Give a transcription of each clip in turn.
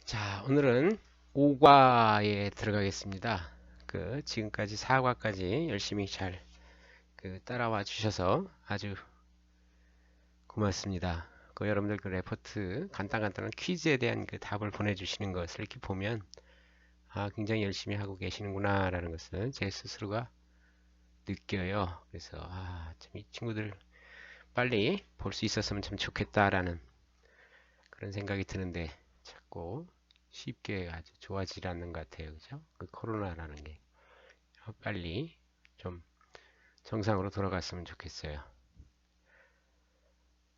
자, 오늘은 5과에 들어가겠습니다. 지금까지 4과까지 열심히 잘 따라와 주셔서 아주 고맙습니다. 여러분들 레포트 간단한 퀴즈에 대한 답을 보내주시는 것을 이렇게 보면 굉장히 열심히 하고 계시는구나 라는 것을 제 스스로가 느껴요. 그래서 참 이 친구들 빨리 볼 수 있었으면 참 좋겠다라는 그런 생각이 드는데 자꾸 쉽게 아주 좋아지지 않는 것 같아요. 그죠? 코로나라는 게 빨리 좀 정상으로 돌아갔으면 좋겠어요.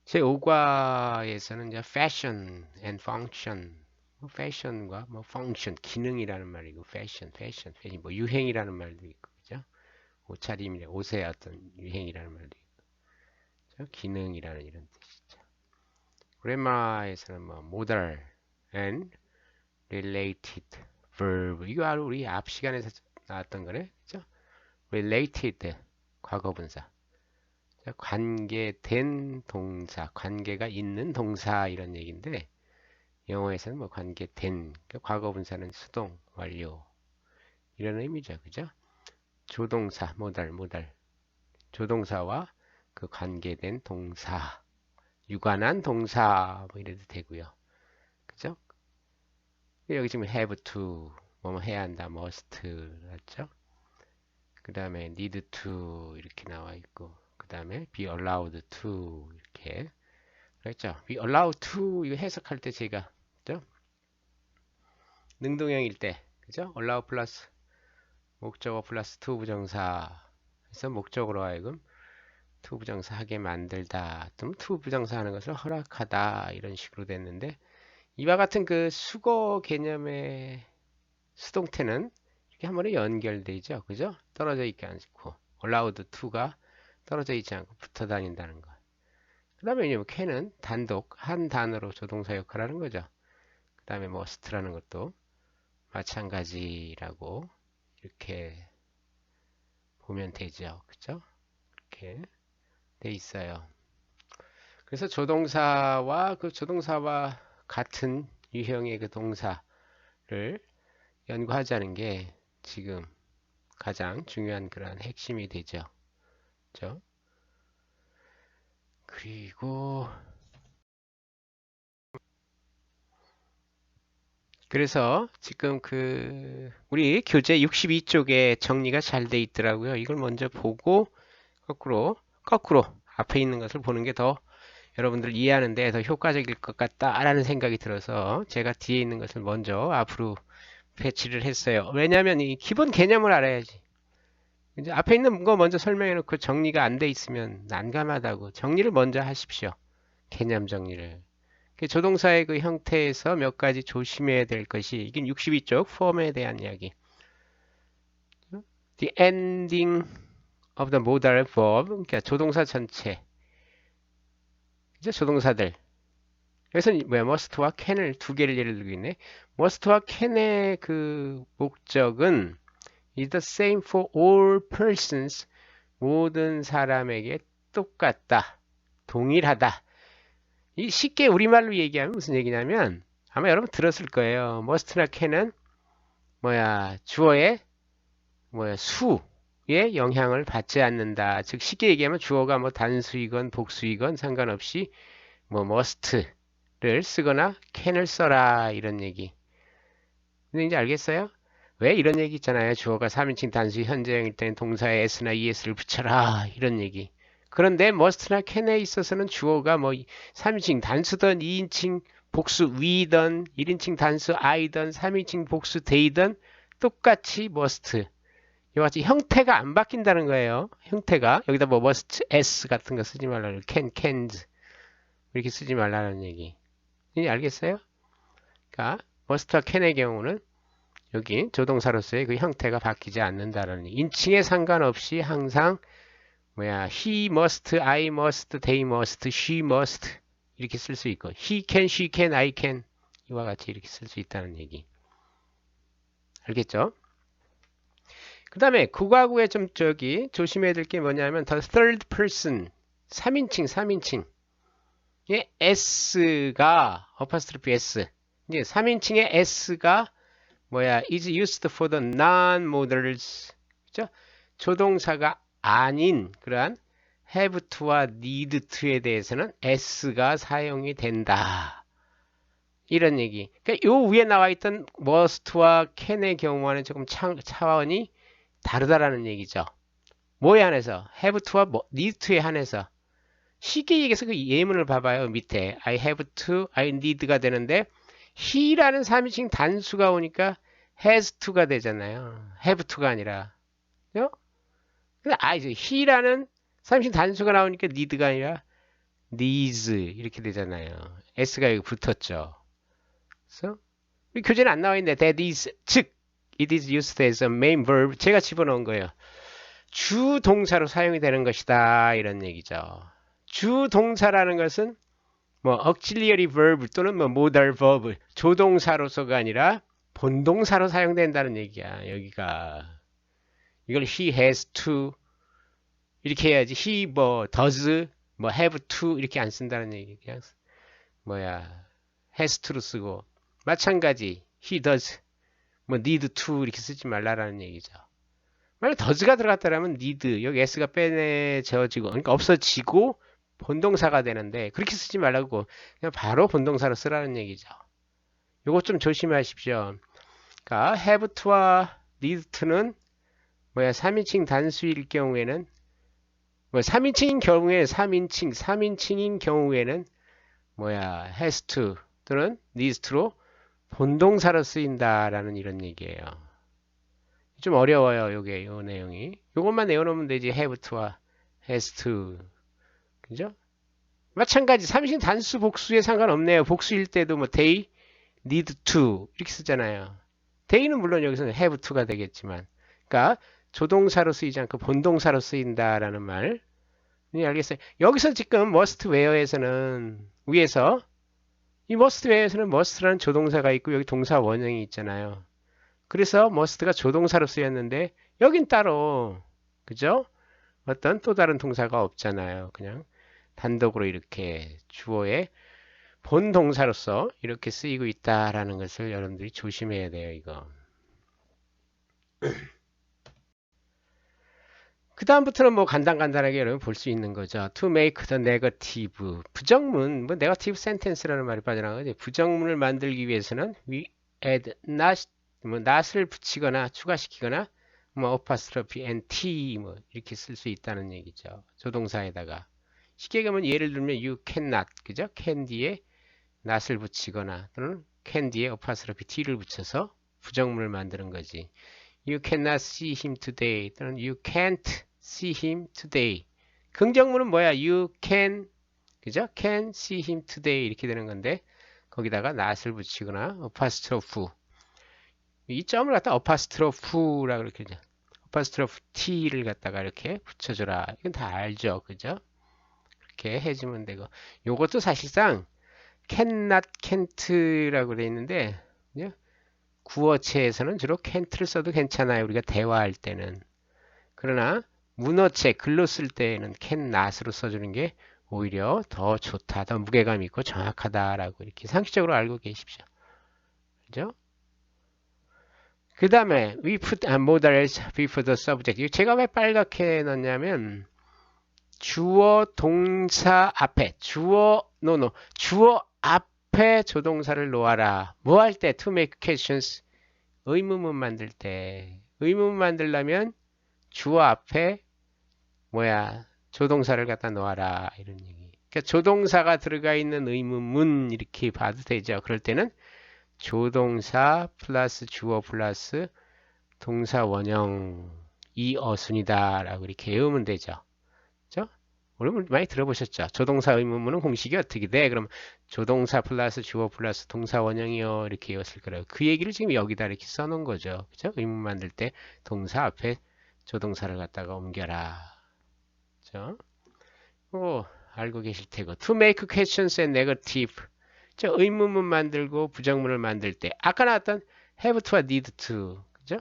제 5과에서는 이제 fashion and function, fashion과 function, 기능이라는 말이고 fashion, 뭐 유행이라는 말도 있고, 그죠? 옷차림이나 옷의 어떤 유행이라는 말도 있고, 그죠? 기능이라는 이런 뜻이죠. 그래마에서는 modal and related verb, 이거 바로 우리 앞 시간에서 나왔던 거네, 그죠? related 과거분사, 관계된 동사, 관계가 있는 동사 이런 얘기인데 영어에서는 관계된, 과거분사는 수동 완료 이런 의미죠, 그죠? 조동사 모달 조동사와 관계된 동사, 유관한 동사 이래도 되고요, 그죠? 여기 지금 have to 뭐 해야 한다, must 맞죠? 그 다음에 need to 이렇게 나와 있고, 그 다음에 be allowed to 이렇게 그랬죠. be allowed to 이거 해석할 때 제가, 그죠? 능동형일 때, 그죠? allow 플러스 목적어 플러스 to 부정사 해서 목적으로 하여금 to 부정사 하게 만들다, 또는 to 부정사 하는 것을 허락하다 이런 식으로 됐는데, 이와 같은 수거 개념의 수동태는 이렇게 한 번에 연결되죠. 그죠? 떨어져 있지 않고 allowed to가 떨어져 있지 않고 붙어 다닌다는 것. 그 다음에 왜냐면 can은 단독 한 단어로 조동사 역할을 하는 거죠. 그 다음에 must라는 것도 마찬가지라고 이렇게 보면 되죠. 그죠? 이렇게 돼 있어요. 그래서 조동사와 같은 유형의 동사를 연구하자는 게 지금 가장 중요한 그런 핵심이 되죠. 그죠? 그리고 그래서 지금 우리 교재 62쪽에 정리가 잘 돼 있더라고요. 이걸 먼저 보고 거꾸로 앞에 있는 것을 보는 게 더 여러분들 이해하는 데 더 효과적일 것 같다라는 생각이 들어서 제가 뒤에 있는 것을 먼저 앞으로 배치를 했어요. 왜냐하면 이 기본 개념을 알아야지. 이제 앞에 있는 거 먼저 설명해 놓고 정리가 안 돼 있으면 난감하다고. 정리를 먼저 하십시오. 개념 정리를. 조동사의 형태에서 몇 가지 조심해야 될 것이, 이게 62쪽 폼에 대한 이야기. The ending of the modal verb, 그러니까 조동사 전체. 이제 조동사들. 여기서 뭐야, must와 can을 두 개를 예를 들고 있네. must와 can의 목적은 is the same for all persons, 모든 사람에게 똑같다, 동일하다. 이 쉽게 우리말로 얘기하면 무슨 얘기냐면, 아마 여러분 들었을 거예요. must나 can은 주어의 수의 영향을 받지 않는다. 즉 쉽게 얘기하면 주어가 단수이건 복수이건 상관없이 must를 쓰거나 can을 써라 이런 얘기. 근데 이제 알겠어요? 왜 이런 얘기 있잖아요. 주어가 3인칭 단수 현재형일 때는 동사에 s나 es를 붙여라 이런 얘기. 그런데 must나 can에 있어서는 주어가 3인칭 단수든 2인칭 복수 we든 1인칭 단수 I든 3인칭 복수 they든 똑같이 must, 이와 같이 형태가 안 바뀐다는 거예요. 형태가 여기다 must, s 같은 거 쓰지 말라는, cans 이렇게 쓰지 말라는 얘기. 이제 알겠어요? 그러니까 must와 can의 경우는 여기 조동사로서의 형태가 바뀌지 않는다는, 인칭에 상관없이 항상 he must, I must, they must, she must 이렇게 쓸 수 있고, he can, she can, I can 이와 같이 이렇게 쓸 수 있다는 얘기. 알겠죠? 그 다음에 국어구에 좀 조심해야 될 게 뭐냐면 the third person, 3인칭 예, s가 apostrophe s 이제 3인칭의 s가 뭐야? is used for the non-modals. 그죠? 조동사가 아닌 그러한 have to와 need to에 대해서는 s가 사용이 된다. 이런 얘기. 그러니까 요 위에 나와 있던 must와 can의 경우와는 조금 차원이 다르다라는 얘기죠. 뭐에 한해서? have to와 need to에 한해서. 쉽게 얘기해서 그 예문을 봐봐요. 밑에 I have to, I need가 되는데 he라는 3인칭 단수가 오니까 has to가 되잖아요. have to가 아니라. 그죠? 근데 이제 he라는 3인칭 단수가 나오니까 need가 아니라 needs 이렇게 되잖아요. s가 여기 붙었죠. 그래서 우리 교재는 안 나와 있는데 that is 즉 it is used as a main verb 제가 집어넣은 거예요. 주 동사로 사용이 되는 것이다 이런 얘기죠. 주 동사라는 것은 뭐 auxiliary verb 또는 뭐 modal verb 조동사로서가 아니라 본동사로 사용된다는 얘기야. 여기가 이걸 he has to 이렇게 해야지 he 뭐 does 뭐 have to 이렇게 안 쓴다는 얘기. 그냥 뭐야 has to로 쓰고 마찬가지 he does 뭐 need to 이렇게 쓰지 말라라는 얘기죠. 만약 does가 들어갔다라면 need 여기 s가 빼내져지고 그러니까 없어지고 본동사가 되는데 그렇게 쓰지 말라고 그냥 바로 본동사로 쓰라는 얘기죠. 요거 좀 조심하십시오. 그러니까 have to와 need to는 뭐야 3인칭 단수일 경우에는 뭐 3인칭인 경우에 3인칭인 경우에는 뭐야 has to 또는 needs to로 본동사로 쓰인다라는 이런 얘기예요. 좀 어려워요. 요게 요 내용이. 요것만 내어놓으면 되지. have to와 has to. 그죠? 마찬가지 3인칭 단수 복수에 상관없네요. 복수일 때도 뭐 they need to 이렇게 쓰잖아요. they는 물론 여기서는 have to가 되겠지만 그러니까 조동사로 쓰이지 않고 본동사로 쓰인다라는 말. 네, 알겠어요. 여기서 지금 must where에서는 위에서 이 must where에서는 must라는 조동사가 있고 여기 동사 원형이 있잖아요. 그래서 must가 조동사로 쓰였는데 여긴 따로 그죠? 어떤 또 다른 동사가 없잖아요. 그냥 단독으로 이렇게 주어의 본동사로서 이렇게 쓰이고 있다라는 것을 여러분들이 조심해야 돼요. 이거. 그 다음부터는 뭐 간단하게 여러분 볼 수 있는 거죠. To make the negative 부정문, 뭐 negative sentence라는 말이 빠져나가는데 부정문을 만들기 위해서는 we add not, 뭐 not을 붙이거나 추가시키거나 뭐 apostrophe nt 뭐 이렇게 쓸 수 있다는 얘기죠. 조동사에다가 쉽게 가면 예를 들면 you cannot 그죠? can 뒤에 not을 붙이거나 또는 can 뒤에 apostrophe t를 붙여서 부정문을 만드는 거지. You cannot see him today 또는 you can't see him today. 긍정문은 뭐야? You can, 그죠? Can see him today 이렇게 되는 건데 거기다가 not을 붙이거나 apostrophe 이 점을 갖다 apostrophe라고 그렇게 하죠. apostrophe t를 갖다가 이렇게 붙여줘라. 이건 다 알죠, 그죠? 이렇게 해주면 되고 요것도 사실상 cannot, can't라고 되어 있는데 구어체에서는 주로 can't를 써도 괜찮아요. 우리가 대화할 때는. 그러나 문어체, 글로 쓸 때는 can not으로 써주는 게 오히려 더 좋다, 더 무게감 있고 정확하다라고 이렇게 상식적으로 알고 계십시오. 그죠? 그 다음에 we put modal else before the subject. 제가 왜 빨갛게 넣냐면 주어 동사 앞에 주어 앞에 조동사를 놓아라. 뭐 할 때? To make questions. 의문문 만들 때. 의문문 만들려면 주어 앞에 뭐야 조동사를 갖다 놓아라 이런 얘기. 그러니까 조동사가 들어가 있는 의문문 이렇게 봐도 되죠. 그럴 때는 조동사 플러스 주어 플러스 동사 원형 이 어순이다라고 이렇게 외우면 되죠. 그죠? 오늘 많이 들어보셨죠? 조동사 의문문은 공식이 어떻게 돼? 그럼 조동사 플러스 주어 플러스 동사 원형이요 이렇게 외웠을 거라고. 그 얘기를 지금 여기다 이렇게 써놓은 거죠. 그죠? 의문 만들 때 동사 앞에 조동사를 갖다가 옮겨라. 그죠? 알고 계실 테고. To make questions and negative. 저 의문문 만들고 부정문을 만들 때 아까 나왔던 have to와 need to. 그죠?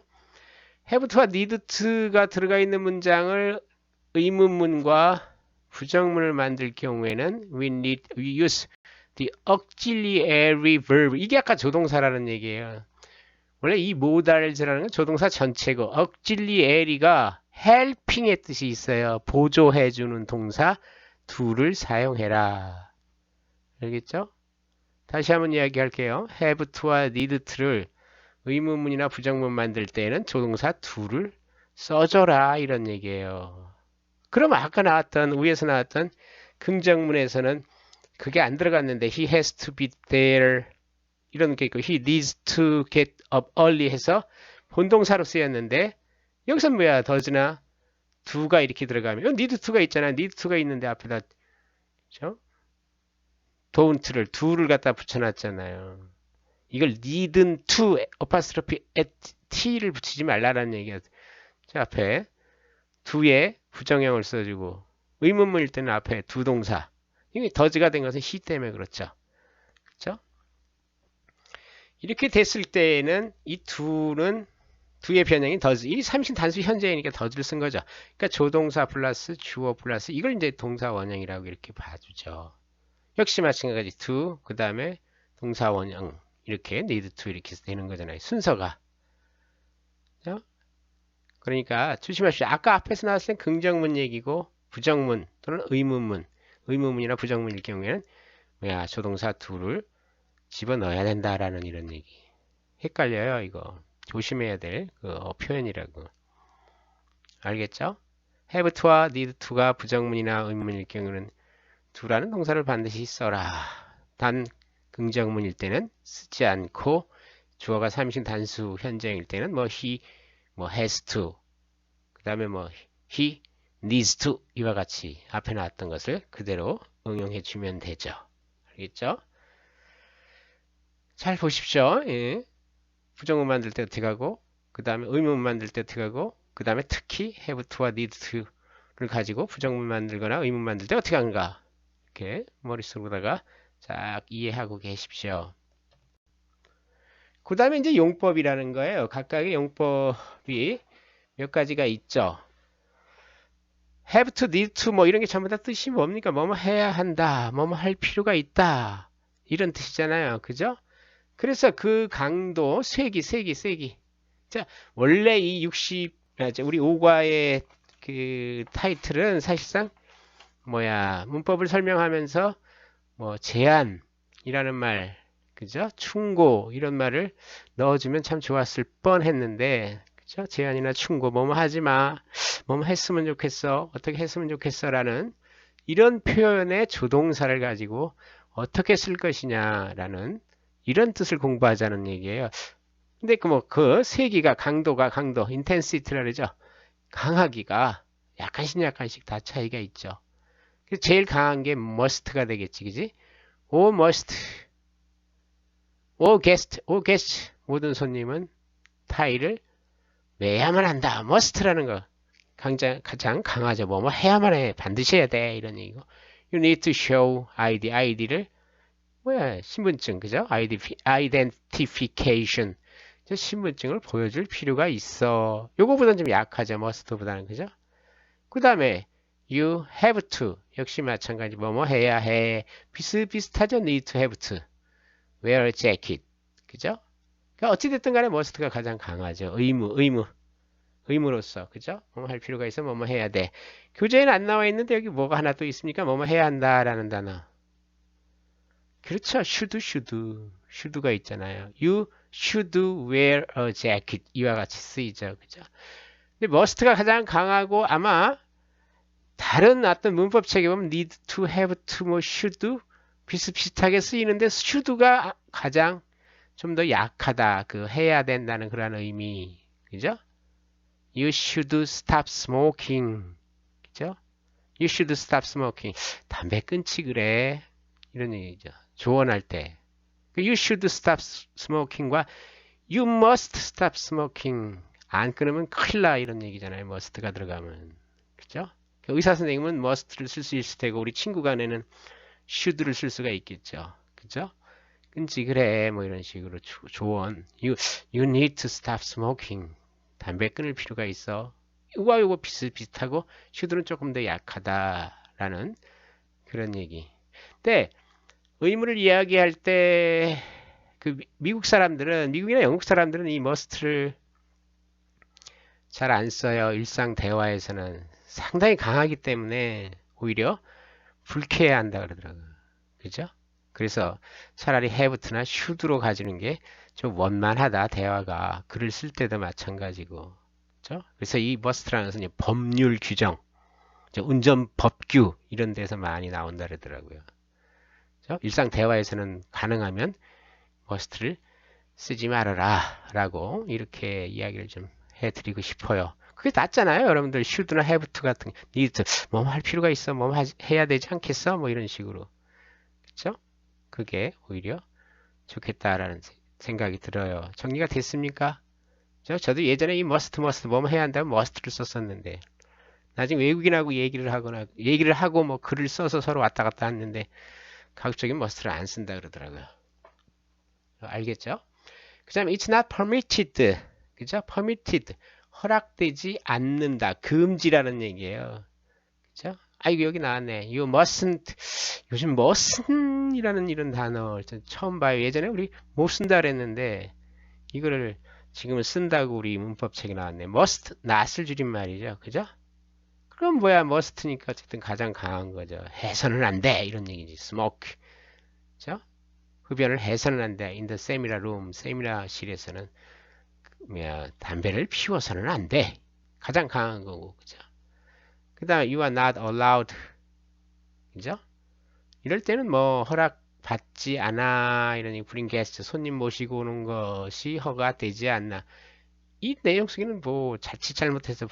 have to와 need to가 들어가 있는 문장을 의문문과 부정문을 만들 경우에는 we use the auxiliary verb. 이게 아까 조동사라는 얘기예요. 원래 이 modals라는 건 조동사 전체고 auxiliary가 helping의 뜻이 있어요. 보조해주는 동사 do를 사용해라. 알겠죠? 다시 한번 이야기할게요. have to와 need to를 의문문이나 부정문 만들 때에는 조동사 do를 써줘라 이런 얘기예요. 그럼 아까 나왔던 위에서 나왔던 긍정문에서는 그게 안 들어갔는데 he has to be there 이런 게 있고 he needs to get up early 해서 본동사로 쓰였는데 여기서 뭐야 does나 do가 이렇게 들어가면 need to가 있잖아. need to가 있는데 앞에다 그렇죠? don't를 do를 갖다 붙여놨잖아요. 이걸 need는 to apostrophe at t를 붙이지 말라라는 얘기야. 자, 앞에 do에 부정형을 써주고 의문문일 때는 앞에 do 동사. 이게 does가 된 것은 he 때문에 그렇죠. 그렇죠? 이렇게 됐을 때에는 이 do는 do의 변형인 does. 이 삼신 단수 현재이니까 does를 쓴 거죠. 그러니까 조동사 플러스 주어 플러스 이걸 이제 동사 원형이라고 이렇게 봐주죠. 역시 마찬가지 to 그 다음에 동사 원형 이렇게 need to 이렇게 되는 거잖아요. 순서가. 그렇죠? 그러니까 조심하십시오. 아까 앞에서 나왔을 땐 긍정문 얘기고 부정문 또는 의문문, 의문문이나 부정문일 경우에는 뭐야 조동사 to를 집어넣어야 된다라는 이런 얘기. 헷갈려요 이거. 조심해야 될 표현이라고. 알겠죠? have to와 need to가 부정문이나 의문문일 경우는 to라는 동사를 반드시 써라. 단 긍정문일 때는 쓰지 않고 주어가 삼인칭 단수 현재일 때는 뭐 he 뭐 has to 그 다음에 뭐 he needs to 이와 같이 앞에 나왔던 것을 그대로 응용해 주면 되죠. 알겠죠? 잘 보십시오. 예. 부정문 만들 때 어떻게 하고 그 다음에 의문문 만들 때 어떻게 하고 그 다음에 특히 have to와 need to를 가지고 부정문 만들거나 의문 만들 때 어떻게 하는가 이렇게 머릿속으로다가 쫙 이해하고 계십시오. 그 다음에 이제 용법이라는 거예요. 각각의 용법이 몇 가지가 있죠. have to, need to 뭐 이런 게 전부 다 뜻이 뭡니까? 뭐뭐 해야 한다, 뭐뭐 할 필요가 있다 이런 뜻이잖아요. 그죠? 그래서 그 강도 세기. 자, 원래 이 60, 우리 5과의 그 타이틀은 사실상 뭐야 문법을 설명하면서 뭐 제한이라는 말, 그죠? 충고 이런 말을 넣어주면 참 좋았을 뻔했는데, 그죠? 제한이나 충고, 뭐뭐 하지 마, 뭐뭐 했으면 좋겠어, 어떻게 했으면 좋겠어라는 이런 표현의 조동사를 가지고 어떻게 쓸 것이냐라는 이런 뜻을 공부하자는 얘기예요. 근데 그 세기가 강도, 인텐시티라 그러죠. 강하기가 약간씩 다 차이가 있죠. 제일 강한 게 must가 되겠지, 그지? O must, O guest, 모든 손님은 타이를 매야만 한다. must라는 거 가장 강하죠. 뭐뭐 해야만 해, 반드시 해야 돼 이런 얘기고. You need to show ID를 뭐야 신분증, 그죠? identification, 신분증을 보여줄 필요가 있어. 요거보다는 좀 약하죠. must보다는, 그죠? 그 다음에 you have to 역시 마찬가지 뭐뭐 해야 해. 비슷비슷하죠. need to have to wear a jacket, 그죠? 그러니까 어찌됐든 간에 must가 가장 강하죠. 의무로서, 그죠? 뭐뭐 할 필요가 있어, 뭐뭐 해야 돼. 교재에는 안 나와 있는데 여기 뭐가 하나 또 있습니까? 뭐뭐 해야 한다라는 단어. 그렇죠. should가 있잖아요. You should wear a jacket 이와 같이 쓰이죠. 그죠? 근데 must가 가장 강하고 아마 다른 어떤 문법 책에 보면 need to, have to, 뭐 should 비슷비슷하게 쓰이는데 should가 가장 좀 더 약하다. 그 해야 된다는 그런 의미. 그죠? You should stop smoking. 그죠? You should stop smoking. 담배 끊지 그래. 이런 얘기죠. 조언할 때. You should stop smoking과 You must stop smoking. 안 끊으면 큰일 나 이런 얘기잖아요. must가 들어가면. 그죠? 의사 선생님은 must를 쓸 수 있을 테고 우리 친구 간에는 should를 쓸 수가 있겠죠. 그죠? 끊지 그래 뭐 이런 식으로 조언. You need to stop smoking. 담배 끊을 필요가 있어. 이거와 이거 비슷비슷하고 should는 조금 더 약하다라는 그런 얘기. 근데 의무를 이야기할 때 그 미국 사람들은 미국이나 영국 사람들은 이 must를 잘 안 써요. 일상 대화에서는 상당히 강하기 때문에 오히려 불쾌해한다 그러더라고요. 그죠? 그래서 차라리 have나 should로 가지는 게 좀 원만하다 대화가 글을 쓸 때도 마찬가지고. 그죠? 그래서 이 must라는 것은 이제 법률 규정, 이제 운전 법규 이런 데서 많이 나온다 그러더라고요. 그죠? 일상 대화에서는 가능하면 must를 쓰지 말아라 라고 이렇게 이야기를 좀 해드리고 싶어요. 그게 낫잖아요. 여러분들 should나 have to 같은 need 뭐 할 필요가 있어 뭐 해야 되지 않겠어 뭐 이런 식으로. 그쵸? 그게 오히려 좋겠다라는 생각이 들어요. 정리가 됐습니까? 저도 예전에 이 must 뭐 해야 한다면 must를 썼었는데 나중에 외국인하고 얘기를 하고 뭐 글을 써서 서로 왔다 갔다 했는데 가급적인 must를 안 쓴다 그러더라고요. 알겠죠? 그 다음에 it's not permitted. 그죠? permitted. 허락되지 않는다. 금지라는 얘기예요. 그죠? 아이고, 여기 나왔네. You mustn't. 요즘 mustn'이라는 이런 단어 처음 봐요. 예전에 우리 못 쓴다 그랬는데, 이거를 지금은 쓴다고 우리 문법책에 나왔네. must, not을 줄임말이죠. 그죠? 그럼 뭐야, must니까 어쨌든 가장 강한 거죠. 해서는 안 돼. 이런 얘기지. smoke. 그죠? 흡연을 해서는 안 돼. in the seminar room, 세미나실에서는 담배를 피워서는 안 돼. 가장 강한 거고, 그죠? 그 다음에 you are not allowed, 그죠? 이럴 때는 뭐 허락 받지 않아 이러니 bring guest 손님 모시고 오는 것이 허가되지 않나. 이 내용 속에는 뭐 자칫 잘못해서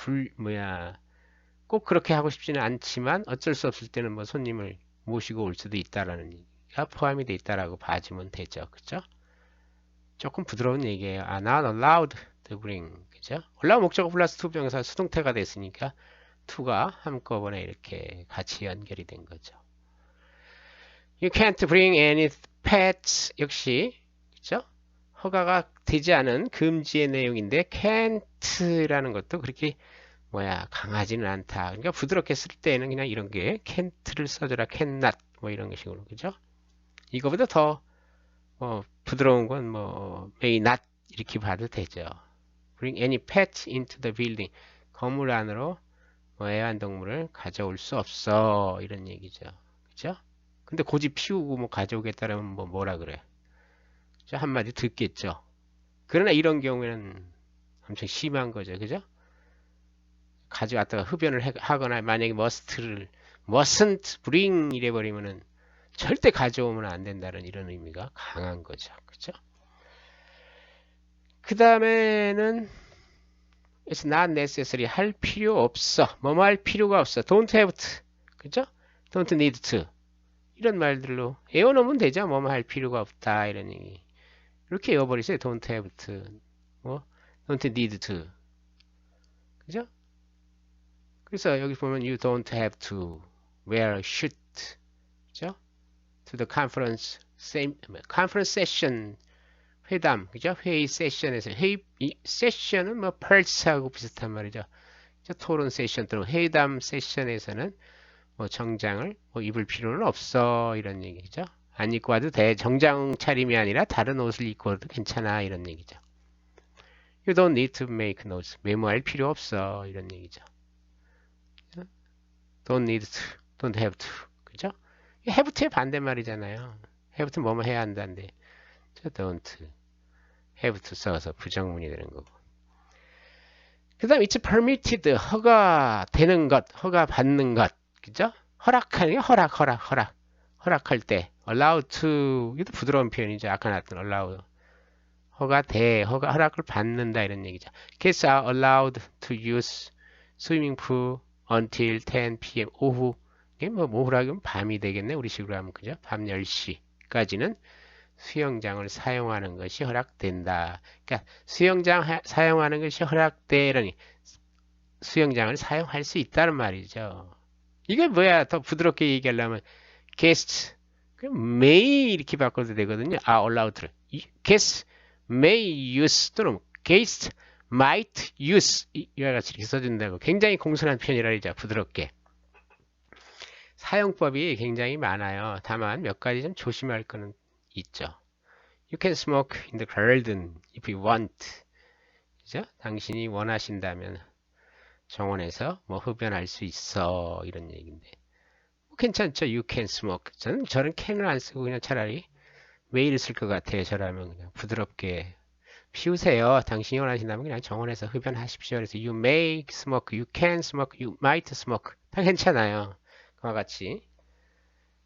꼭 그렇게 하고 싶지는 않지만 어쩔 수 없을 때는 뭐 손님을 모시고 올 수도 있다라는 얘기가 포함이 돼 있다라고 봐주면 되죠, 그죠? 조금 부드러운 얘기예요. are not allowed to bring, 그죠? 올라온 목적어 플러스 to 병사 수동태가 됐으니까 to가 한꺼번에 이렇게 같이 연결이 된 거죠. You can't bring any pets 역시 그죠? 허가가 되지 않은 금지의 내용인데 can't라는 것도 그렇게 강하지는 않다. 그러니까 부드럽게 쓸 때는 그냥 이런 게 can't를 써줘라, cannot 뭐 이런 식으로 그죠? 이거보다 더 부드러운 건 may not 이렇게 봐도 되죠. Bring any pet into the building. 건물 안으로 애완동물을 가져올 수 없어. 이런 얘기죠. 그죠? 근데 고집 피우고 가져오겠다라면 뭐라 그래? 그죠? 한마디 듣겠죠. 그러나 이런 경우에는 엄청 심한 거죠. 그죠? 가져왔다가 흡연을 하거나 만약에 mustn't bring 이래버리면은 절대 가져오면 안 된다는 이런 의미가 강한 거죠. 그죠? 그 다음에는 it's not necessary 할 필요 없어. 뭐뭐 할 필요가 없어. don't have to. 그죠? don't need to. 이런 말들로 외워놓으면 되죠. 뭐뭐 할 필요가 없다. 이런 얘기. 이렇게 외워버리세요. don't have to. don't need to. 그죠? 그래서 여기 보면 you don't have to wear a suit. 그죠? to the conference session. 회담, 그죠? 회의 세션에서 세션은 펄스하고 비슷한 말이죠. 토론 세션 또는 회담 세션에서는 정장을 입을 필요는 없어 이런 얘기죠. 안 입고 와도 돼. 정장 차림이 아니라 다른 옷을 입고 와도 괜찮아 이런 얘기죠. You don't need to make notes. 메모할 필요 없어 이런 얘기죠. Don't need to, don't have to, 그죠? have to의 반대말이잖아요. have to 뭐뭐 해야 한다는데 don't have to 써서 부정문이 되는 거고. 그 다음 it's permitted 허가되는 것, 허가받는 것, 그죠? 허락하는 게 허락할 때 allowed to 이것도 부드러운 표현이죠. 아까 나왔던 allow 허락을 받는다 이런 얘기죠. Kids are allowed to use swimming pool until 10 p.m. 오후 이게 오후라면 밤이 되겠네 우리 식으로 하면 그죠? 밤 10시까지는 수영장을 사용하는 것이 허락된다. 그러니까 수영장 사용하는 것이 허락되려니 수영장을 사용할 수 있다는 말이죠. 이게 뭐야? 더 부드럽게 얘기하려면 guests may 이렇게 바꿔도 되거든요. allowed. guests may use 또는 guests might use 이와 같이 이렇게 써준다고 굉장히 공손한 표현이라 이제 부드럽게. 사용법이 굉장히 많아요. 다만 몇 가지 좀 조심할 거는 있죠. You can smoke in the garden if you want. 그죠? 당신이 원하신다면 정원에서 뭐 흡연할 수 있어. 이런 얘기인데. 뭐 괜찮죠? You can smoke. 저는 can을 안 쓰고 그냥 차라리 way를 쓸 것 같아요. 저라면 그냥 부드럽게 피우세요. 당신이 원하신다면 그냥 정원에서 흡연하십시오. 그래서 you may smoke, you can smoke, you might smoke. 다 괜찮아요. 그와 같이.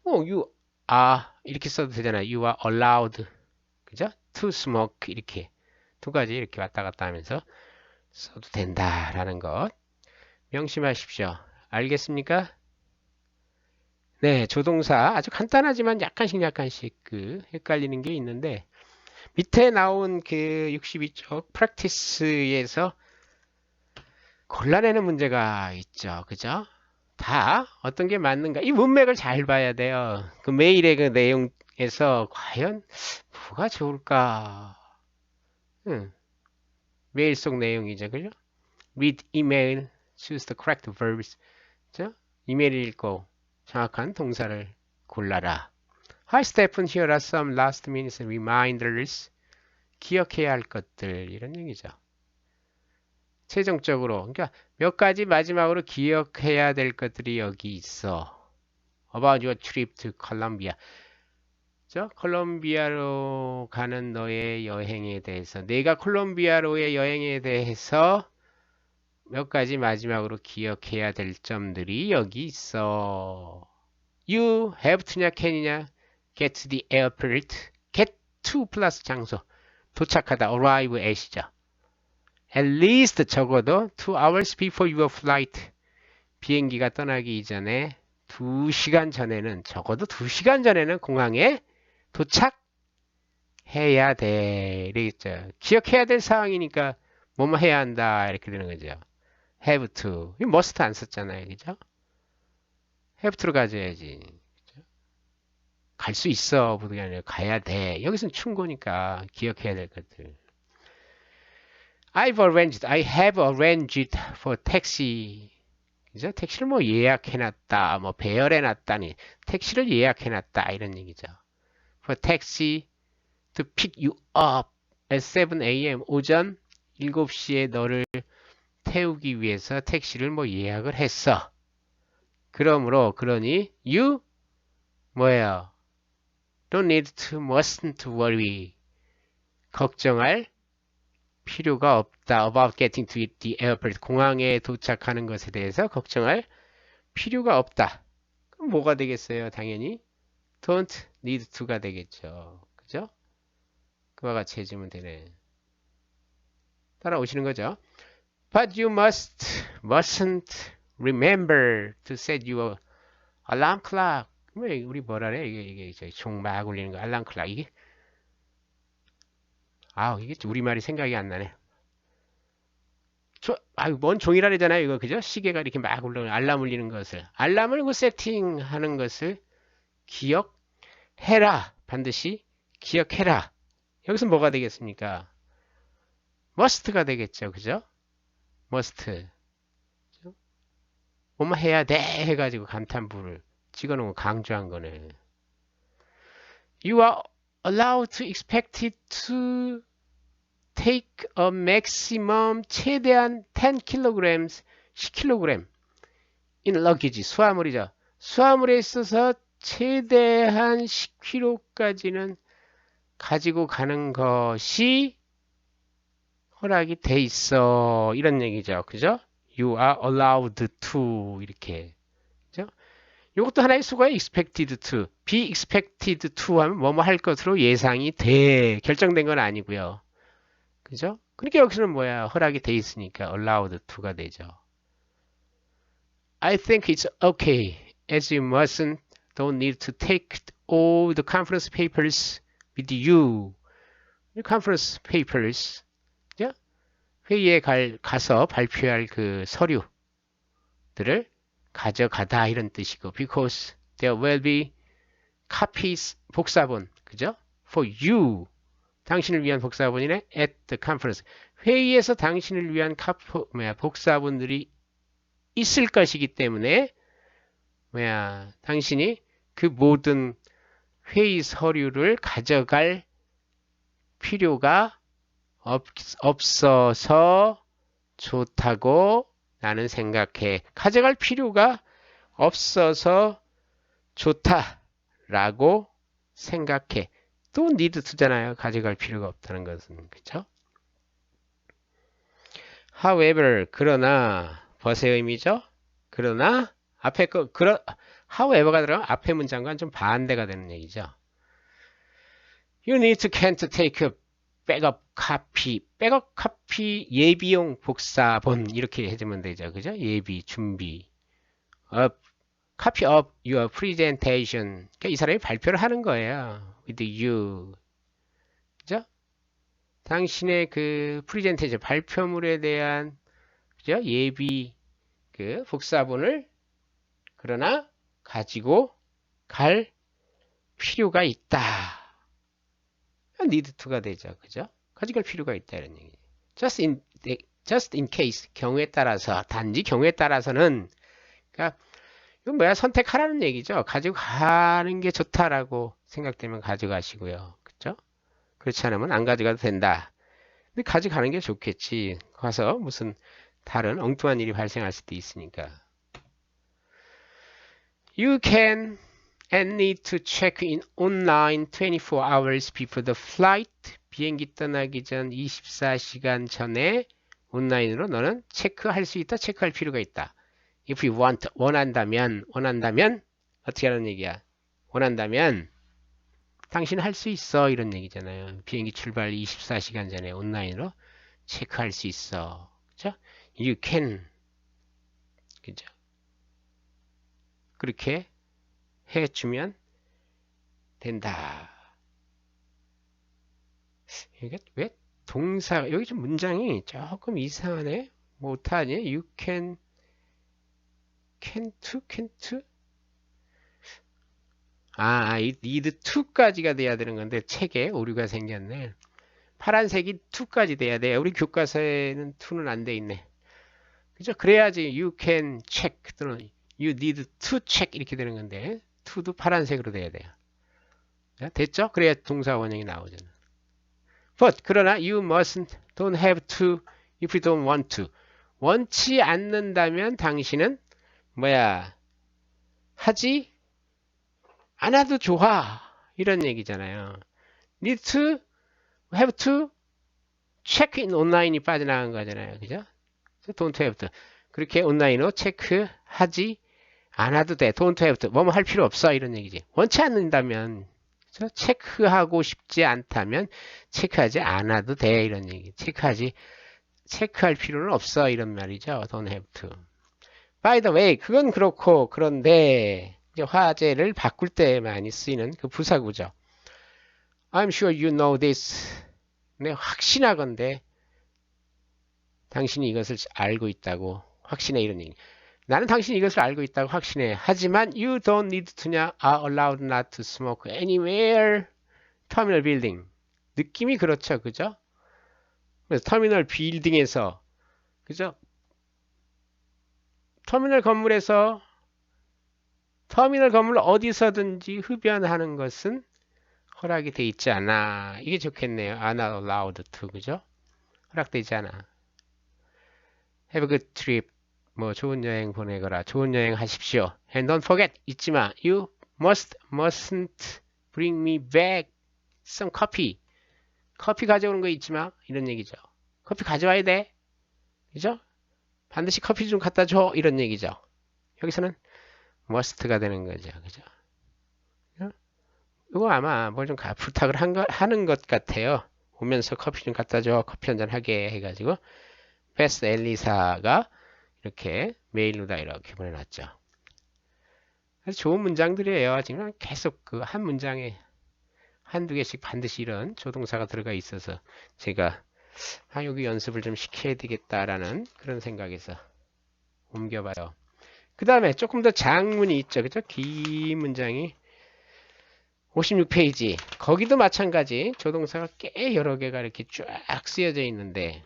you are 이렇게 써도 되잖아요. You are allowed. 그죠? To smoke 이렇게 두 가지 이렇게 왔다 갔다 하면서 써도 된다라는 것 명심하십시오. 알겠습니까? 네, 조동사 아주 간단하지만 약간씩 그 헷갈리는 게 있는데 밑에 나온 그 62쪽 프랙티스에서 골라내는 문제가 있죠. 그죠? 다 어떤 게 맞는가? 이 문맥을 잘 봐야 돼요. 그 메일의 그 내용에서 과연 뭐가 좋을까? 메일 속 내용이죠. 그죠? Read email, choose the correct verbs. 그죠? 이메일 읽고 정확한 동사를 골라라. Hi Stephen, here are some last minute reminders. 기억해야 할 것들 이런 얘기죠. 최종적으로 그러니까 몇 가지 마지막으로 기억해야 될 것들이 여기 있어. About your trip to Colombia. 콜롬비아로 가는 너의 여행에 대해서 내가 콜롬비아로의 여행에 대해서 몇 가지 마지막으로 기억해야 될 점들이 여기 있어. You have to냐 can이냐 get to the airport. get to 플러스 장소 도착하다 arrive at이죠. At least 적어도 2 hours before your flight. 비행기가 떠나기 이전에 2시간 전에는 적어도 2시간 전에는 공항에 도착해야 돼. 이러겠죠. 기억해야 될 상황이니까 뭐뭐 해야 한다 이렇게 되는 거죠. have to. 이 must 안 썼잖아요. 그죠? have to를 가져야지. 갈 수 있어. 보통이 아니라 가야 돼. 여기서는 충고니까 기억해야 될 것들. I have arranged for taxi. 그죠? 택시를 뭐 예약해놨다, 뭐 배열해놨다니 택시를 예약해놨다 이런 얘기죠. For taxi to pick you up at 7 a.m. 오전 7시에 너를 태우기 위해서 택시를 뭐 예약을 했어. 그러니 you 뭐예요? Don't need to, mustn't worry. 걱정할 필요가 없다. About getting to the airport. 공항에 도착하는 것에 대해서 걱정할 필요가 없다. 그럼 뭐가 되겠어요? 당연히 don't need to가 되겠죠. 그죠? 그와 같이 해주면 되네. 따라오시는 거죠. But you mustn't remember to set your alarm clock. 우리 뭐라래? 이게 종 막 울리는 거 알람 클락 이게 이게 우리말이 생각이 안 나네. 뭔 종이라잖아요. 이거 그죠? 시계가 이렇게 막 울리는 알람 울리는 것을 알람을 그 세팅하는 것을 기억해라. 반드시 기억해라. 여기서 뭐가 되겠습니까? must가 되겠죠. 그죠? must. 뭐뭐 해야 돼 해가지고 감탄부를 찍어놓은 거 강조한 거네. You are allowed to expected to take a maximum 최대한 10kg, 10kg in luggage, 수화물이죠. 수화물에 있어서 최대한 10kg까지는 가지고 가는 것이 허락이 돼 있어. 이런 얘기죠. 그죠? You are allowed to 이렇게. 그죠? 이것도 하나의 수거예요. expected to. be expected to 하면 뭐뭐 할 것으로 예상이 돼. 결정된 건 아니고요. 그죠? 그러니까 여기서는 뭐야? 허락이 돼 있으니까 allowed to가 되죠. I think it's okay as you don't need to take all the conference papers with you. conference papers. 그죠? 회의에 가서 발표할 그 서류들을 가져가다 이런 뜻이고 because there will be copies 복사본 그죠? for you 당신을 위한 복사본이네 at the conference 회의에서 당신을 위한 복사본들이 있을 것이기 때문에 뭐야, 당신이 그 모든 회의 서류를 가져갈 필요가 없어서 좋다고 나는 생각해. 가져갈 필요가 없어서 좋다라고 생각해. 또 need to잖아요. 가져갈 필요가 없다는 것은. 그쵸? However, 그러나, 벗의 의미죠? 그러나, 앞에 however가 들어가면 앞에 문장과는 좀 반대가 되는 얘기죠. You need to can't take a backup copy. 백업 카피 예비용 복사본 이렇게 해주면 되죠. 그죠? 예비, 준비. Copy of your presentation. 그러니까 이 사람이 발표를 하는 거예요. With you. 그죠? 당신의 그 프리젠테이션 발표물에 대한 그죠? 예비 그 복사본을 그러나 가지고 갈 필요가 있다. need to가 되죠. 그죠? 가져갈 필요가 있다 이런 얘기. just in case 경우에 따라서 단지 경우에 따라서는 그러니까 이건 뭐야 선택하라는 얘기죠. 가지고 가는 게 좋다라고 생각되면 가져가시고요. 그죠? 그렇지 않으면 안 가져가도 된다. 근데 가져가는 게 좋겠지. 가서 무슨 다른 엉뚱한 일이 발생할 수도 있으니까. You can and need to check in online 24 hours before the flight. 비행기 떠나기 전 24시간 전에 온라인으로 너는 체크할 수 있다. 체크할 필요가 있다. If you want, 원한다면 어떻게 하는 얘기야? 원한다면 당신 할 수 있어 이런 얘기잖아요. 비행기 출발 24시간 전에 온라인으로 체크할 수 있어. 그죠? You can. 그죠? 그렇게 해주면 된다. 이게 왜 동사 여기 좀 문장이 조금 이상하네. 못하니? You can to? 이 need to까지가 돼야 되는 건데 책에 오류가 생겼네. 파란색이 to까지 돼야 돼. 우리 교과서에는 to는 안 돼 있네. 그죠? 그래야지 you can check 또는 you need to check 이렇게 되는 건데 to도 파란색으로 돼야 돼요. 됐죠? 그래야 동사 원형이 나오잖아. But 그러나 you mustn't, don't have to if you don't want to. 원치 않는다면 당신은 뭐야 하지 않아도 좋아 이런 얘기잖아요. Need to, have to, check in 온라인이 빠져나간 거잖아요. 그죠? Don't have to. 그렇게 온라인으로 체크하지 않아도 돼. Don't have to. 뭐뭐 할 필요 없어 이런 얘기지. 원치 않는다면 체크하고 싶지 않다면 체크하지 않아도 돼 이런 얘기. 체크할 필요는 없어 이런 말이죠. Don't have to. By the way, 그건 그렇고 그런데 이제 화제를 바꿀 때 많이 쓰이는 그 부사구죠. I'm sure you know this. 네, 확신하건대 당신이 이것을 알고 있다고 확신해 이런 얘기. 나는 당신이 이것을 알고 있다고 확신해. 하지만 you don't need to냐 are allowed not to smoke anywhere. 터미널 빌딩. 느낌이 그렇죠. 그죠? 그래서 터미널 빌딩에서 그죠? 터미널 건물 어디서든지 흡연하는 것은 허락이 돼 있지 않아. 이게 좋겠네요. are not allowed to. 그죠? 허락되지 않아. Have a good trip. 뭐 좋은 여행 보내거라. 좋은 여행 하십시오. And don't forget. 잊지 마. You mustn't bring me back some coffee. 커피 가져오는 거 잊지 마. 이런 얘기죠. 커피 가져와야 돼. 그죠? 반드시 커피 좀 갖다 줘. 이런 얘기죠. 여기서는 must가 되는 거죠. 그죠? 이거 아마 뭘 좀 부탁을 하는 것 같아요. 오면서 커피 좀 갖다 줘. 커피 한잔 하게 해가지고 베스 엘리사가 이렇게 메일로다 이렇게 보내놨죠. 아주 좋은 문장들이에요. 지금 계속 그 한 문장에 한두 개씩 반드시 이런 조동사가 들어가 있어서 제가 여기 연습을 좀 시켜야 되겠다라는 그런 생각에서 옮겨봐요. 그 다음에 조금 더 장문이 있죠. 그죠? 긴 문장이 56페이지. 거기도 마찬가지 조동사가 꽤 여러 개가 이렇게 쫙 쓰여져 있는데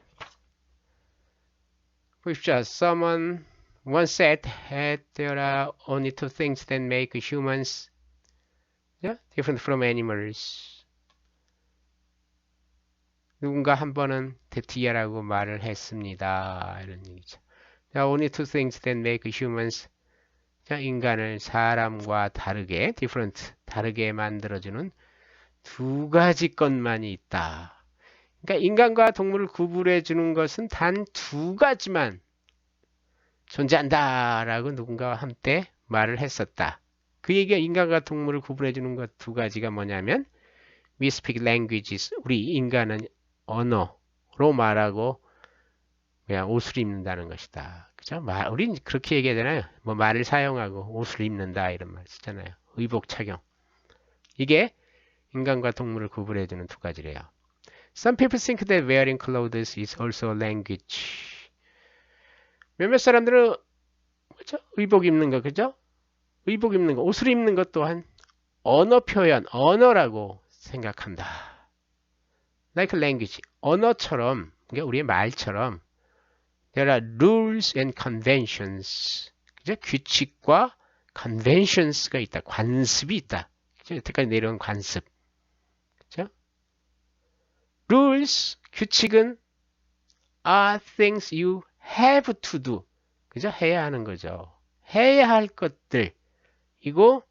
보십시오. Someone One said that there are only two things that make humans different from animals. 누군가 한 번은 데티아라고 말을 했습니다. 이런 얘기죠. There are only two things that make humans 인간을 사람과 다르게 different 다르게 만들어주는 두 가지 것만이 있다. 그러니까 인간과 동물을 구분해 주는 것은 단 두 가지만 존재한다라고 누군가 한때 말을 했었다. 그 얘기가 인간과 동물을 구분해 주는 것 두 가지가 뭐냐면 we speak languages 우리 인간은 언어로 말하고 그냥 옷을 입는다는 것이다. 그죠? 우린 그렇게 얘기하잖아요. 뭐 말을 사용하고 옷을 입는다 이런 말 쓰잖아요. 의복 착용. 이게 인간과 동물을 구분해 주는 두 가지래요. Some people think that wearing clothes is also a language. 몇몇 사람들은 그죠? 의복 입는 거 그죠? 의복 입는 거, 옷을 입는 것 또한 언어 표현, 언어라고 생각한다. Like language, 언어처럼, 그러니까 우리의 말처럼 there are rules and conventions. 그죠? 규칙과 conventions가 있다. 관습이 있다. 그죠? 여태까지 내려온 관습. 그죠? rules, 규칙은 are things you have to do. 그죠? 해야 하는 거죠. 해야 할 것들. 이고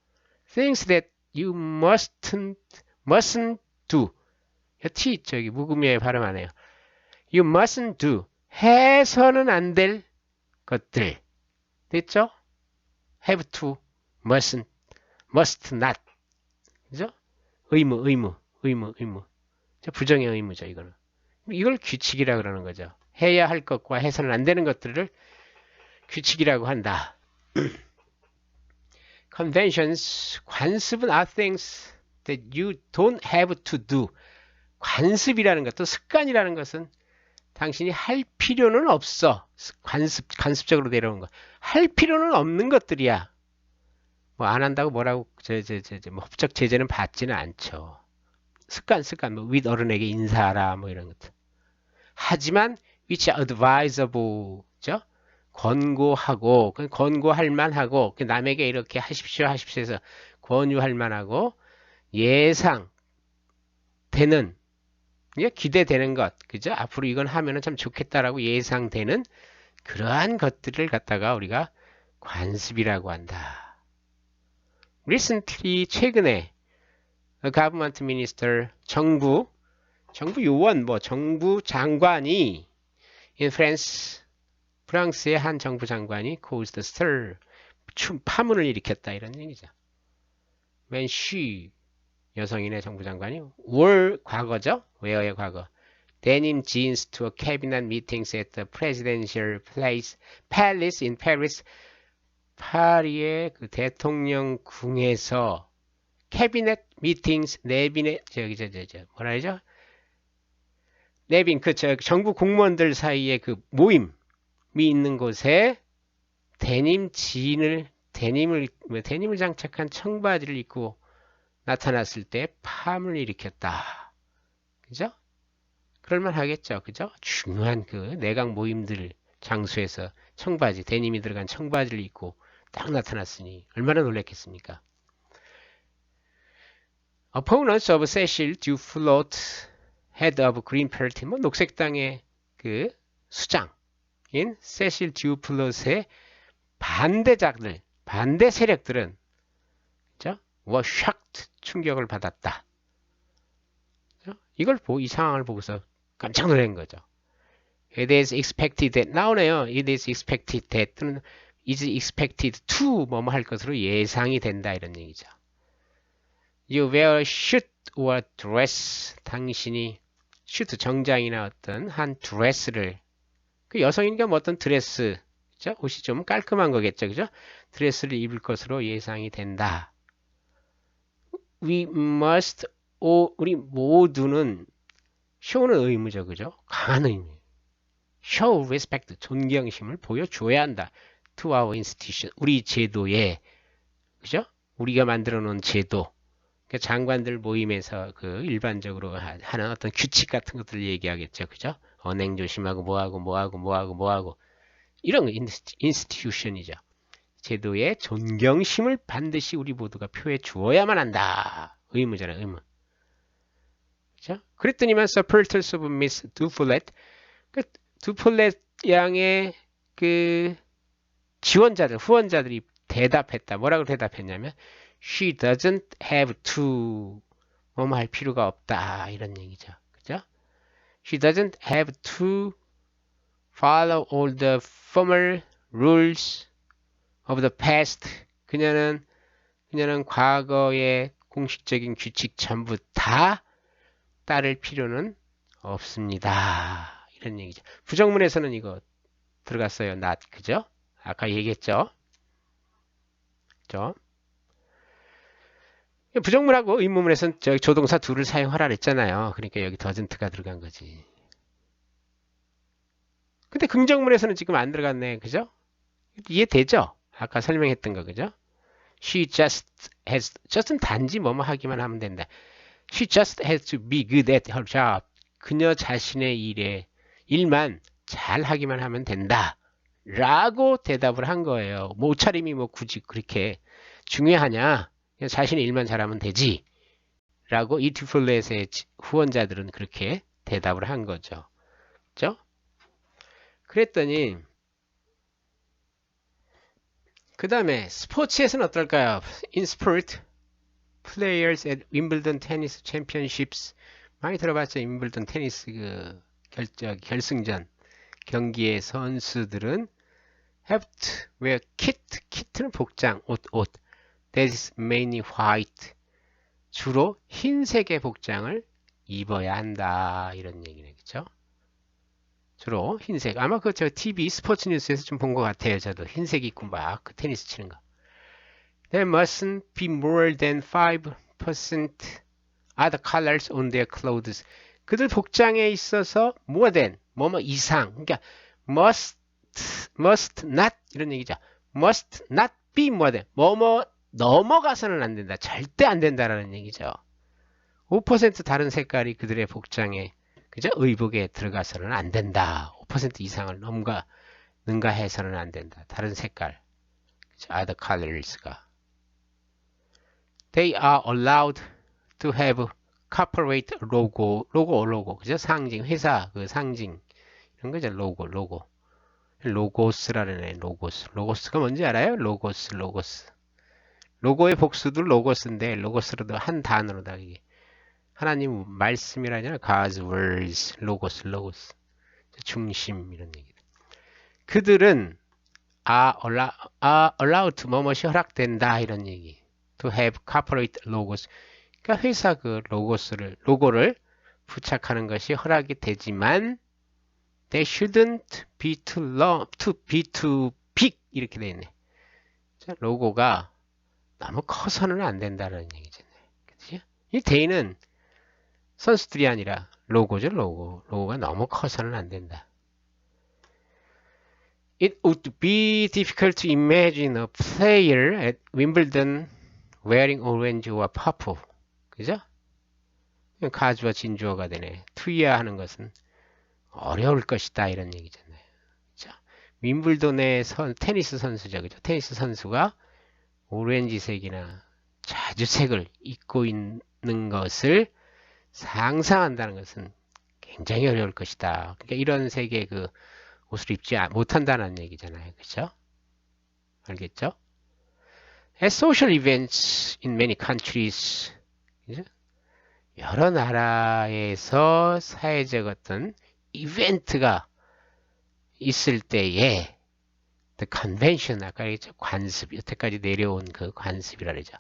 things that you mustn't do. T 저기 무금에 발음하네요. You mustn't do. 해서는 안 될 것들. 됐죠? have to, mustn't, must not. 그죠? 의무. 부정의 의무죠, 이거는. 이걸 규칙이라고 그러는 거죠. 해야 할 것과 해서는 안 되는 것들을 규칙이라고 한다. Conventions, 관습은 are things that you don't have to do. 관습이라는 것도 습관이라는 것은 당신이 할 필요는 없어. 관습적으로 내려오는 거. 할 필요는 없는 것들이야. 뭐 안 한다고 뭐라고 뭐 법적 제재는 받지는 않죠. 습관 뭐 윗어른에게 인사하라 뭐 이런 것들. 하지만 which are advisable, 죠? 권고하고 권고할 만하고 남에게 이렇게 하십시오 해서 권유할 만하고 예상되는 기대되는 것, 그죠? 앞으로 이건 하면은 참 좋겠다라고 예상되는 그러한 것들을 갖다가 우리가 관습이라고 한다. Recently, 최근에 a government minister, 정부 요원, 정부 장관이 in France, 프랑스의 한 정부 장관이 caused stir, 파문을 일으켰다 이런 얘기죠. When she, 여성인의 정부 장관이 wore, 과거죠. wear의 과거. denim jeans to a cabinet meetings at the presidential palace in Paris. 파리의 그 대통령궁에서 캐비넷 미팅스 내빈의 뭐라 하죠? 내빈 정부 공무원들 사이에 그 모임이 있는 곳에 데님을 장착한 청바지를 입고 나타났을 때 파문을 일으켰다. 그죠? 그럴만 하겠죠. 그죠? 중요한 그 내각 모임들 장소에서 데님이 들어간 청바지를 입고 딱 나타났으니 얼마나 놀랐겠습니까? Opponents of Cecil Duflot, head of Green Party, 녹색당의 그 수장인 세실 듀플롯의 반대 세력들은 were shocked, 충격을 받았다. 이 상황을 보고서 깜짝 놀란 거죠. It is expected that, 나오네요. It is expected that 또는 is expected to 뭐뭐 할 것으로 예상이 된다 이런 얘기죠. You wear suit or dress, 당신이 슈트 정장이나 어떤 한 드레스를, 그 여성이니까 뭐 어떤 드레스, 그죠? 옷이 좀 깔끔한 거겠죠, 그죠? 드레스를 입을 것으로 예상이 된다. We must, 우리 모두는 show는 의무죠, 그죠? 강한 의무. show respect, 존경심을 보여줘야 한다. to our institution, 우리 제도에, 그죠? 우리가 만들어 놓은 제도. 그러니까 장관들 모임에서 그 일반적으로 하는 어떤 규칙 같은 것들을 얘기하겠죠, 그죠? 언행 조심하고 뭐하고. 이런 institution이죠. 제도의 존경심을 반드시 우리 모두가 표해 주어야만 한다. 의무잖아요, 의무. 그죠? 그랬더니만 supporters of Miss 두폴렛, 그 두폴렛 양의 그 지원자들, 후원자들이 대답했다. 뭐라고 대답했냐면 she doesn't have to 뭐뭐 할 필요가 없다. 이런 얘기죠. 그죠? She doesn't have to follow all the formal rules of the past. 그녀는 과거의 공식적인 규칙 전부 다 따를 필요는 없습니다. 이런 얘기죠. 부정문에서는 이거 들어갔어요. not. 그죠? 아까 얘기했죠? 그죠? 부정문하고 의문문에서는 조동사 둘을 사용하라 그랬잖아요. 그러니까 여기 doesn't가 들어간 거지. 근데 긍정문에서는 지금 안 들어갔네. 그죠? 이해되죠? 아까 설명했던 거. 그죠? She just has, just은 단지 뭐뭐 하기만 하면 된다. She just has to be good at her job. 그녀 자신의 일만 잘 하기만 하면 된다. 라고 대답을 한 거예요. 뭐 옷차림이 뭐 굳이 그렇게 중요하냐? 그냥 자신의 일만 잘하면 되지. 라고 이투플렛의 후원자들은 그렇게 대답을 한 거죠. 그죠? 그랬더니 그 다음에 스포츠에서는 어떨까요? In sport, players at Wimbledon Tennis Championships 많이 들어봤죠? 윈블던 테니스 그 결승전 경기의 선수들은 have to wear kit, kit는 복장, 옷. That is mainly white. 주로 흰색의 복장을 입어야 한다. 이런 얘기네, 그쵸? 주로 흰색. 아마 그 저 TV 스포츠 뉴스에서 좀 본 것 같아요. 저도 흰색 입고 막 그 테니스 치는 거. There mustn't be more than 5% other colors on their clothes. 그들 복장에 있어서 more than 뭐뭐 이상. 그러니까 must not 이런 얘기죠. must not be more than 뭐뭐 넘어가서는 안 된다. 절대 안 된다라는 얘기죠. 5% 다른 색깔이 그들의 복장에 그죠? 의복에 들어가서는 안 된다. 5% 이상을 능가해서는 안 된다. 다른 색깔. 그죠? other colors가. They are allowed to have corporate logo. 그죠? 상징, 회사 그 상징. 이런 거죠. 로고. 로고스라는 애, 로고스. 로고스가 뭔지 알아요? 로고스. 로고의 복수도 로고스인데, 로고스로도 한 단어로다, 이게. 하나님 말씀이라잖아요. God's words. 로고스. 중심, 이런 얘기. 그들은 are allowed to 뭐뭐이 허락된다, 이런 얘기. To have corporate logos. 그러니까 회사 그 로고를 부착하는 것이 허락이 되지만, they shouldn't be too big. 이렇게 돼 있네. 로고가 너무 커서는 안 된다는 얘기잖아요. 그치? 이 대의는 선수들이 아니라 로고죠, 로고가 너무 커서는 안 된다. It would be difficult to imagine a player at Wimbledon wearing orange와 purple. 그죠? 가주어 진주어가 되네. 투이야 하는 것은 어려울 것이다 이런 얘기잖아요. 자, 윈블던의 테니스 선수죠. 그죠? 테니스 선수가 오렌지색이나 자주색을 입고 있는 것을 상상한다는 것은 굉장히 어려울 것이다. 그러니까 이런 색의 그 옷을 입지 못한다는 얘기잖아요. 그렇죠? 알겠죠? At social events in many countries, 그죠? 여러 나라에서 사회적 어떤 이벤트가 있을 때에 the convention, 아까 얘기했죠? 관습, 여태까지 내려온 그 관습이라 그러죠.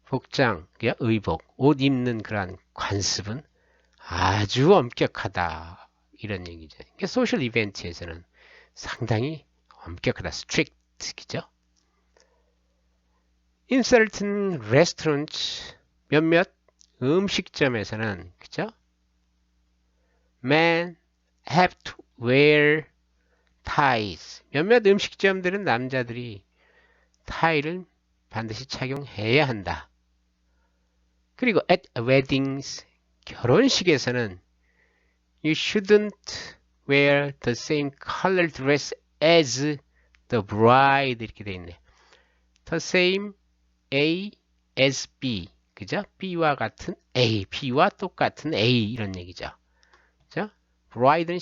복장, 의복, 옷 입는 그러한 관습은 아주 엄격하다. 이런 얘기죠. 그러니까 소셜 이벤트에서는 상당히 엄격하다. strict, 그죠? In certain restaurants, 몇몇 음식점에서는, 그죠? Men have to wear ties. 몇몇 음식점들은 남자들이 타이를 반드시 착용해야 한다. 그리고 at weddings, 결혼식에서는 you shouldn't wear the same color dress as the bride 이렇게 돼 있네. The same A as B. 그죠? B와 같은 A, B와 똑같은 A 이런 얘기죠. 그죠? bride는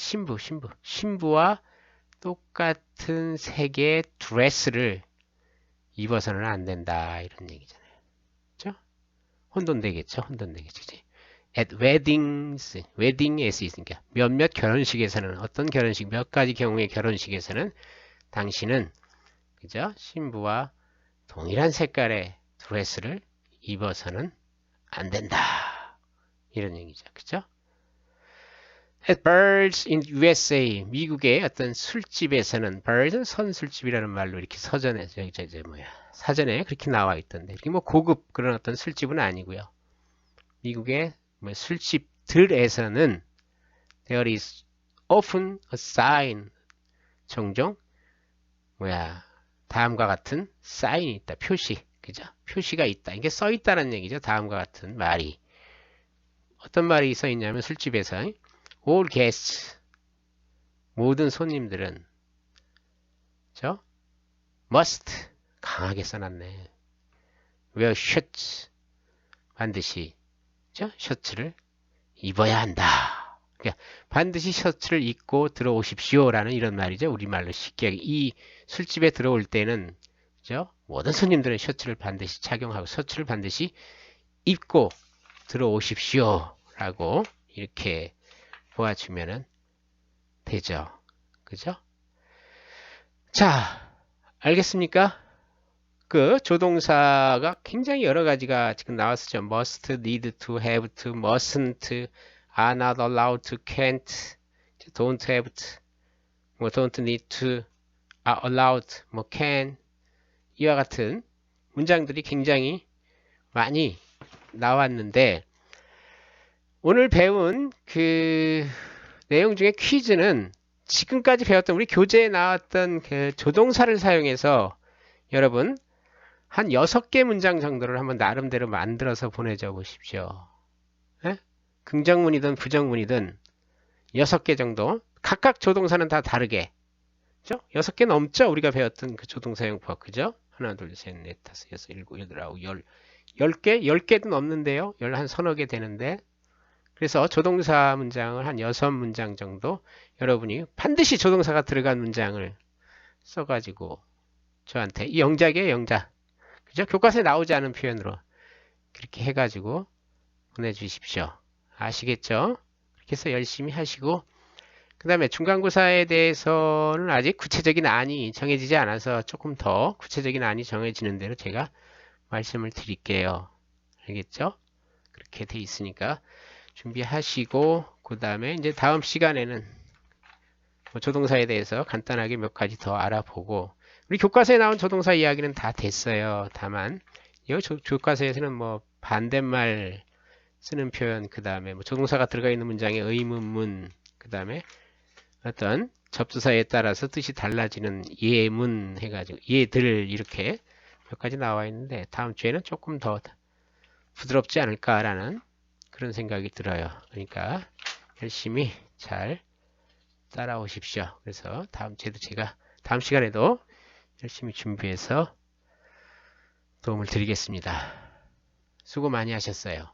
신부와 똑같은 색의 드레스를 입어서는 안 된다 이런 얘기잖아요. 그죠? 혼돈되겠죠. 그치? At weddings, wedding에서 있으니까 몇몇 결혼식에서는 어떤 결혼식, 몇 가지 경우의 결혼식에서는 당신은 그죠? 신부와 동일한 색깔의 드레스를 입어서는 안 된다. 이런 얘기죠. 그죠? At bars in USA, 미국의 어떤 술집에서는, bars는 선술집이라는 말로 이렇게 서전에, 사전에 그렇게 나와 있던데, 이게 뭐 고급 그런 어떤 술집은 아니고요. 미국의 뭐 술집들에서는 there is often a sign, 종종 다음과 같은 사인이 있다. 표시. 그죠? 표시가 있다. 이게 써 있다는 얘기죠. 다음과 같은 말이. 어떤 말이 써 있냐면 술집에서 all guests, 모든 손님들은 저 must, 강하게 써놨네. wear shirts, 반드시 셔츠를 입어야 한다. 그러니까 반드시 셔츠를 입고 들어오십시오라는 이런 말이죠. 우리말로 쉽게 이 술집에 들어올 때는 모든 손님들은 셔츠를 반드시 착용하고 셔츠를 반드시 입고 들어오십시오라고 이렇게 보아주면 되죠. 그죠? 자, 알겠습니까? 그 조동사가 굉장히 여러 가지가 지금 나왔었죠. must, need to, have to, mustn't, are not allowed to, can't, don't have to, 뭐 don't need to, are allowed, 뭐 can, 이와 같은 문장들이 굉장히 많이 나왔는데 오늘 배운 그 내용 중에 퀴즈는 지금까지 배웠던 우리 교재에 나왔던 그 조동사를 사용해서 여러분 한 6개 문장 정도를 한번 나름대로 만들어서 보내줘 보십시오. 예? 긍정문이든 부정문이든 6개 정도 각각 조동사는 다 다르게 그죠? 6개 넘죠? 우리가 배웠던 그 조동사용법 그죠? 하나 둘 셋 넷 다섯 여섯 일곱 여덟 아홉 열 10개? 10개도 넘는데요. 한 서너 개 되는데 그래서 조동사 문장을 한 6문장 정도 여러분이 반드시 조동사가 들어간 문장을 써가지고 저한테 이 영작이에요. 영작. 그죠? 교과서에 나오지 않은 표현으로 그렇게 해가지고 보내주십시오. 아시겠죠? 그렇게 해서 열심히 하시고 그 다음에 중간고사에 대해서는 아직 구체적인 안이 정해지지 않아서 조금 더 구체적인 안이 정해지는 대로 제가 말씀을 드릴게요. 알겠죠? 그렇게 돼 있으니까 준비하시고 그 다음에 이제 다음 시간에는 조동사에 대해서 간단하게 몇 가지 더 알아보고 우리 교과서에 나온 조동사 이야기는 다 됐어요. 다만 이 교과서에서는 뭐 반대말 쓰는 표현 그 다음에 뭐 조동사가 들어가 있는 문장의 의문문 그 다음에 어떤 접두사에 따라서 뜻이 달라지는 예문 해가지고 예들 이렇게 몇 가지 나와 있는데 다음 주에는 조금 더 부드럽지 않을까라는 그런 생각이 들어요. 그러니까 열심히 잘 따라오십시오. 그래서 다음 주에도 제가 다음 시간에도 열심히 준비해서 도움을 드리겠습니다. 수고 많이 하셨어요.